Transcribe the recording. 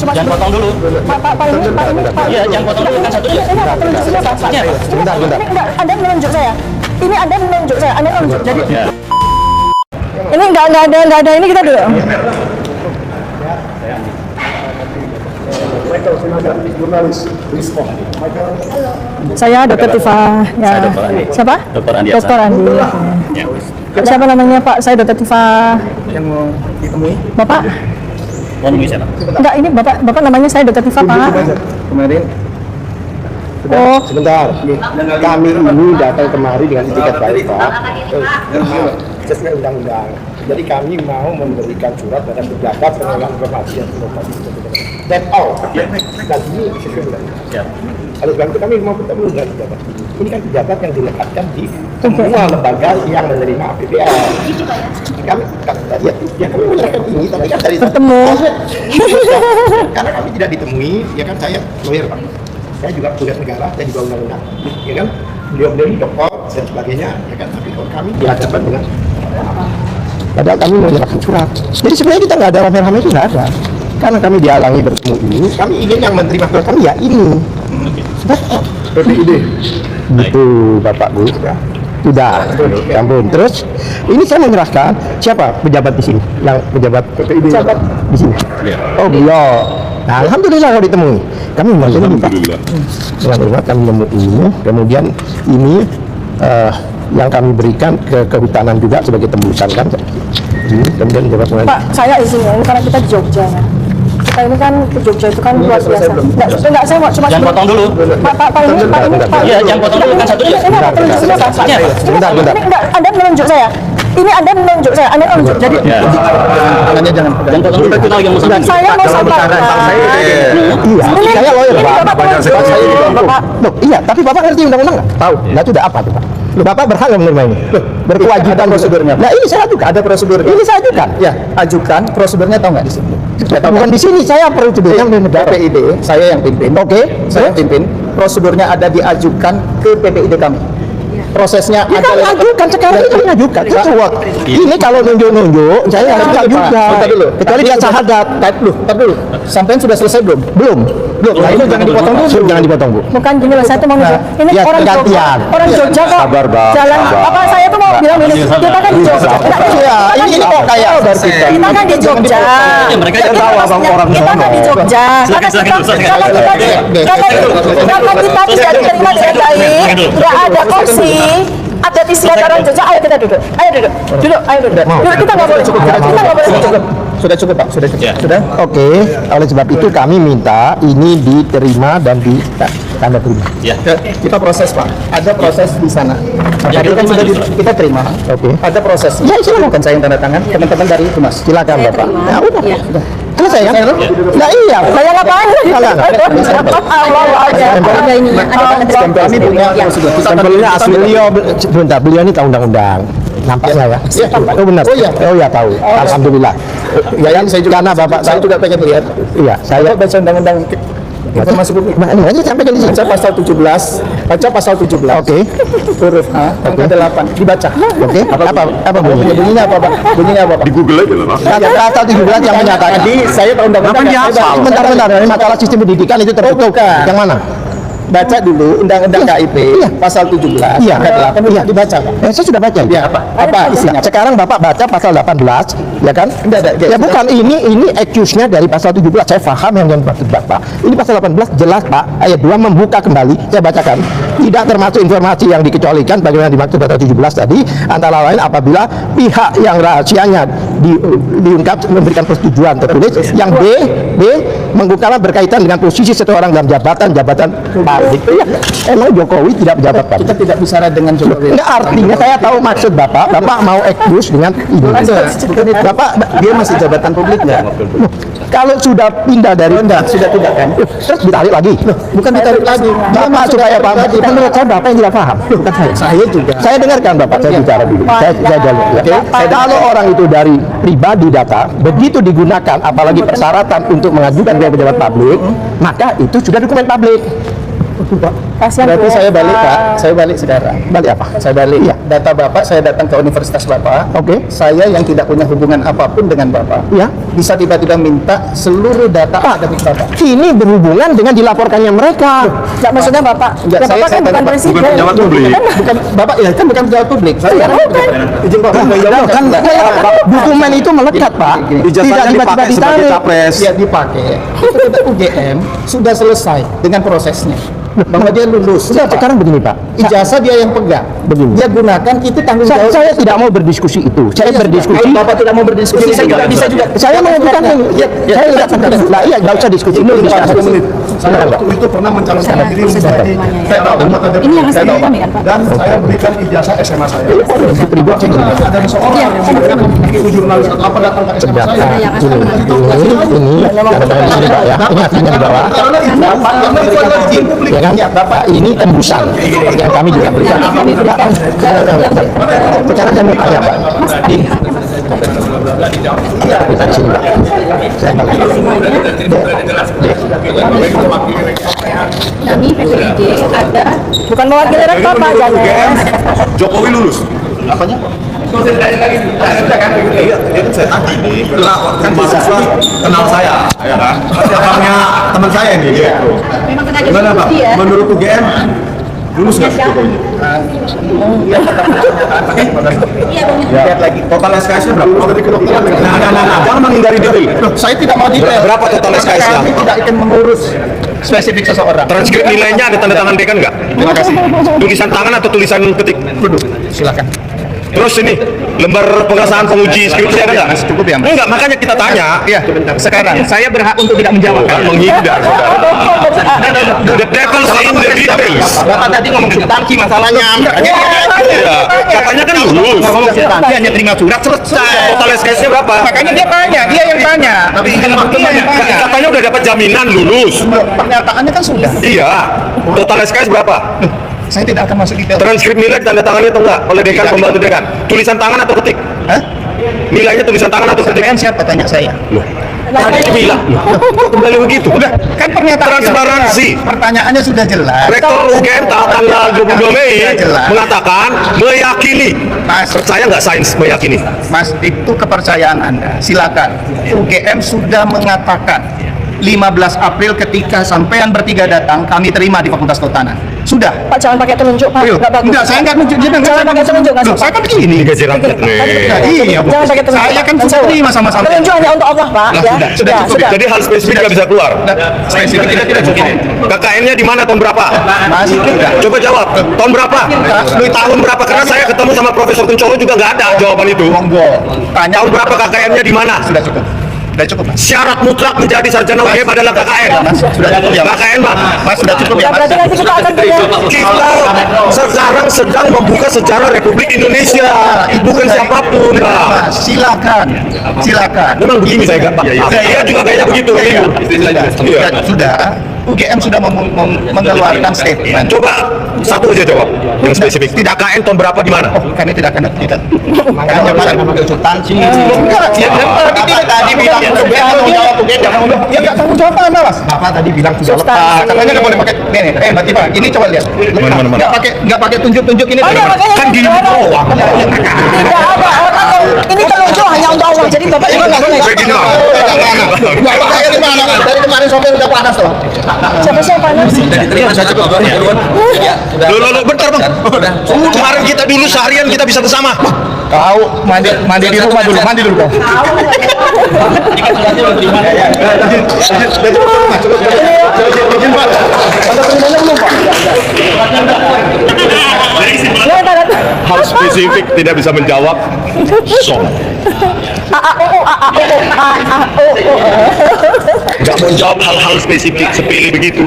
Jangan potong dulu. Pak ini. Iya, jangan potong dulu kan satunya. Sebentar. Anda menunjuk saya. Ini Anda menunjuk saya. Anda menunjuk. Jadi ini nggak ada ini kita dulu. Saya Dr. Tifa. Ya. Siapa? Dr. Andi. Dr. Andi. Ya. Siapa namanya Pak? Saya Dr. Tifa. Yang mau ditemui Bapak? Mau nunggu siapa? Enggak, ini Bapak namanya saya Dr. Tifa, Pak. kemarin Oh, Sebentar, kami ini datang kemari dengan etikat baik, Pak. Sesuai undang-undang. Jadi kami mau memberikan surat pada pejabat pengelolaan informasi yang inovasi. That's all. Dan ini sesuai undang-undang. Ya. Oleh sebab itu kami mau bertemu dengan pejabat. Ini kan pejabat yang dilekatkan di semua lembaga yang menerima APBN. Kami kami menyerahkan ini, tapi kan dari bertemu. karena kami tidak ditemui, ya kan saya lawyer, Pak. Saya juga tugas negara dan juga undang-undang, ya kan. Beliau ini dokter dan sebagainya, ya kan. Tapi kalau kami dihadapkan dengan padahal kami menyerahkan surat. Jadi sebenarnya kita nggak ada rame-rame, itu nggak ada. Karena kami dihalangi bertemu ini, kami ingin yang menerima surat kami ya ini. PPID Itu Bapak Bu. Sudah, ampun. Terus ini saya menyerahkan siapa pejabat di sini? Yang pejabat pejabat di sini. Oh beliau. Nah, alhamdulillah kalau ditemui. Kami maksudnya dengan hormat kami nemu ini. Kemudian ini yang kami berikan ke kehutanan juga sebagai tembusan kan. Ini kemudian pejabat Pak, saya izinnya ini karena kita di Jogja ya. Kita ini kan ke Jogja itu kan luar biasa. Enggak, saya mau cuma Jangan potong dulu. Pak ini. Iya, jangan potong dulu kan satunya. Ini apa tunjuk saya? Sebentar. Ini enggak, Anda menunjuk saya. Ini Anda menunjuk saya. Anda menunjuk. Jadi Ya. tangannya jangan pegang. Jangan potong dulu, kita lagi mau sambung. saya mau sampaikan. Iya, saya lawyer Pak. Bapak. Loh, iya, tapi Bapak ngerti undang-undang nggak? Tahu. Nah, itu udah apa tuh Pak? Loh, Bapak berhak nggak menerima ini? Loh, berkewajiban prosedurnya. Nah, ini saya ajukan. Ada prosedurnya. Ini saya ajukan. Ya, ajukan prosedurnya, tahu nggak di sini? Bukan di sini, saya prosedurnya di negara. PPID saya yang pimpin. Oke, Saya yang pimpin. Prosedurnya ada diajukan ke PPID kami. Prosesnya Ya kan ajukan sekarang ini ajukan. Ini kalau nunjuk-nunjuk, saya harus juga. Bentar dulu. Kecuali dia syahadat. Tar dulu. Sampean sudah selesai belum? Belum. Nah, itu jangan dipotong dulu. Jangan dipotong, Bu. Bukan gini loh, saya tuh mau nunjuk. Ini ya, orang Jogja. gantian. Orang Jogja kok. Sabar, Bang. Jalan Sabar. apa saya tuh mau bilang ini. Kita kan di Jogja. Ya, ini kok kayak Kita kan di Jogja. Ya, mereka Kita jangan tahu abang orang Kita kan di Jogja. Karena kita tidak diterima dengan baik, nggak ada kursi, ada istilah orang Jogja. Ayo kita duduk. Ayo duduk. Ayo duduk. Kita nggak boleh. Kita nggak boleh. Sudah cukup, Pak. Sudah cukup. Ya. Sudah. Oke, oleh sebab itu kami minta ini diterima dan tanda terima. Ya. Kita proses, Pak. Ada proses di sana. Ya, Tadi kan kita sudah terima. kita terima. Oke. Ada proses. Ya, silakan. Bukan saya yang tanda tangan, teman-teman dari Humas. Silakan Bapak. Ya udah. Selesai ya? Nah iya. Saya ngapain? Jalan. Allah ini. Kami punya prosedur. Stempelnya asli beliau ini tahu undang-undang. Nampaknya ya. Oh benar. Oh ya tahu. Alhamdulillah. Ya, yang saya juga Karena Bapak saya juga pengen lihat. Iya, saya Baca undang-undang informasi publik. ini sampai ke sini. Baca pasal 17. Baca pasal 17. Oke. Huruf A, angka 8. Dibaca. Oke. Apa bunyinya? Bunyinya apa, Pak? Bunyinya apa, Pak? Di Google aja lah, Pak. Pasal 17 yang menyatakan. Tadi saya tahu undang-undang. Bentar, ini masalah sistem pendidikan itu tertutup. bukan. Yang mana? Baca dulu undang-undang KIP pasal 17. Iya. Angka 8 Iya. dibaca, Pak. Saya sudah baca. Ya, apa isinya? Sekarang Bapak baca pasal 18, ya kan? Enggak. Ya bukan, ini accuse-nya dari pasal 17. Saya paham yang dimaksud Bapak. Ini pasal 18 jelas, Pak. Ayat 2 membuka kembali, saya bacakan. Tidak termasuk informasi yang dikecualikan bagaimana dimaksud pasal 17 tadi, antara lain apabila pihak yang rahasianya diungkap memberikan persetujuan tertulis. Yang B mengungkapkan berkaitan dengan posisi seseorang dalam jabatan publik. Ya, emang Jokowi tidak pejabat publik. Kita tidak bicara dengan Jokowi. Enggak, artinya saya tahu maksud Bapak mau excuse dengan ini. Bapak Dia masih jabatan publik enggak? kalau sudah pindah dari Sudah tidak kan? terus ditarik lagi. Bukan ditarik lagi. Bapak supaya paham. Menurut saya Bapak yang tidak paham. Bukan saya. Saya juga. Saya dengarkan Bapak, saya bicara dulu. Saya jalur. Oke. Kalau orang itu dari pribadi data, begitu digunakan apalagi persyaratan untuk mengajukan ke pejabat publik, maka itu sudah dokumen publik. Kasihan Berarti Bu. saya balik Pak, saya balik sekarang. Balik apa? Saya balik. Iya. Data Bapak, saya datang ke Universitas Bapak. Oke. Saya yang tidak punya hubungan apapun dengan Bapak. Iya. Bisa tiba-tiba minta seluruh data akademik Bapak. Ini berhubungan dengan dilaporkannya mereka. Nggak, maksudnya Bapak. Enggak, Ya, Bapak kan bukan tanya, presiden. bukan pejabat publik. Bukan Bapak ya kan bukan pejabat publik. Saya izin Bapak menjawab Kan dokumen itu melekat, Pak. Tidak tiba-tiba ditarik. ya dipakai. Itu kita UGM sudah selesai dengan prosesnya. Bahwa dia lulus. Sudah, sekarang begini, Pak. Ijazah dia yang pegang. Begini. Dia gunakan itu tanggung Saya, jawab. saya tidak mau berdiskusi itu. Saya berdiskusi. Kalau Bapak tidak mau berdiskusi, saya juga bisa juga. Saya mengajukan ini. Saya tidak akan. Nah, iya, nggak usah diskusi. Ini diskusi. Saya waktu itu pernah mencalonkan diri menjadi Ini yang hasil kami kan Pak. dan saya berikan ijazah SMA saya. Pribadi saya juga. Ada seorang yang memberikan buku jurnalis atau apa datang ke SMA saya. Ini karena di sini, Pak, ya. Ini artinya di bawah. Bapak yang memberikan izin publik. Ya kan? Bapak ini tembusan yang kami juga berikan. Sekarang kami tanya, Pak. Kita di sini, Pak. Saya Kami PPID ada. Bukan mewakili rektor Pak Janes. Jokowi lulus. Apanya? Kan mahasiswa kenal saya, ya kan? Abangnya teman saya ini. Memang kena Gimana Pak? diskusi ya. Menurut UGM lulus nggak Jokowi? Iya Bang. Lihat lagi. Total SKS-nya berapa? Dari kedokteran. Nah. Jangan menghindari detail. Saya tidak mau detail. Berapa total SKS-nya? Kami tidak akan mengurus spesifik seseorang. Transkrip nilainya ada tanda tangan dekan nggak? Terima kasih. Tulisan tangan atau tulisan ketik? Silakan. Terus ini lembar pengesahan penguji skripsi ada nggak? Cukup ya, Mas? Enggak, makanya kita tanya. Iya. Sekarang saya berhak untuk tidak menjawab. Kan menghindar. The devil's in the details. Bapak tadi ngomong substansi masalahnya. Ya, katanya kan lulus. Ngomong substansi hanya terima surat selesai. Total SKS-nya berapa? Makanya dia tanya, dia yang tanya. Tapi dia yang tanya. Katanya udah dapat jaminan lulus. Pernyataannya kan sudah. Iya. Total SKS berapa? Saya tidak akan masuk detail. Transkrip nilai tanda tangannya atau enggak? Oleh dekan, pembantu dekan. Tulisan tangan atau ketik? Hah? Nilainya tulisan tangan atau ketik? Dengan siapa tanya saya? Tadi bilang. Kembali begitu. Udah, kan pernyataan Transparansi. Pertanyaannya sudah jelas. Rektor UGM tanggal 22 Mei Jelas. mengatakan meyakini. Mas, Percaya nggak sains meyakini? Mas, itu kepercayaan Anda. Silakan. UGM sudah mengatakan 15 April ketika sampean bertiga datang, kami terima di Fakultas Kehutanan. Sudah. Pak jangan pakai telunjuk Pak. Nggak bagus. Enggak, saya enggak nunjuk jenengan. Jangan pakai telunjuk nggak Loh, suka. saya kan begini. Ini gaji rakyat nih. Iya, Bu. Jangan pakai telunjuk. Saya kan Pak. sudah terima sama-sama. Telunjuk hanya untuk Allah Pak. Ya. sudah cukup ya. Jadi hal spesifik nggak bisa keluar. Spesifik tidak cukup. KKN-nya di mana, tahun berapa? Mas, sudah. Coba jawab. Tahun berapa? Tahun berapa? Karena saya ketemu sama Profesor Kuncoro juga nggak ada jawaban itu. Monggo. Tanya Tahun berapa KKN-nya di mana? Sudah cukup. Sudah cukup, Mas. Syarat mutlak menjadi sarjana UGM adalah KKN. Sudah cukup ya, Mas. KKN, Pak. Mas, sudah cukup ya, Ya, Mas. berarti nanti kita akan punya. Kita sekarang sedang membuka sejarah Republik Indonesia, bukan siapapun, Pak. Mas, silakan. Silakan. Memang begini saya nggak Pak. Saya juga kayaknya begitu. Iya. Sudah. UGM sudah mengeluarkan statement. Coba satu aja jawab yang spesifik. Tidak KKN tahun berapa di mana? Kami tidak akan tidak. Makanya Mas mengambil substansi. Enggak, ya tadi bilang jawab UGM jangan ngomong. Ya enggak tanggung jawab Anda, Mas. Bapak tadi bilang sudah lepas. Katanya enggak boleh pakai nih. Mbak Tifa, ini coba lihat. Enggak pakai tunjuk-tunjuk ini. Oh, makanya Kan gini doang. tidak ada orang ini telunjuk hanya untuk Allah. Jadi Bapak juga nggak boleh. Kayak gini lah. Bapak kayak gimana? Dari kemarin sopir udah panas loh. Siapa nanti? Loh, bentar Bang. Kemarin kita dulu seharian kita bisa bersama. Kau mandi di rumah dulu, mandi dulu kau. Hal spesifik tidak bisa menjawab. So. Nggak mau jawab hal-hal spesifik sepilih begitu.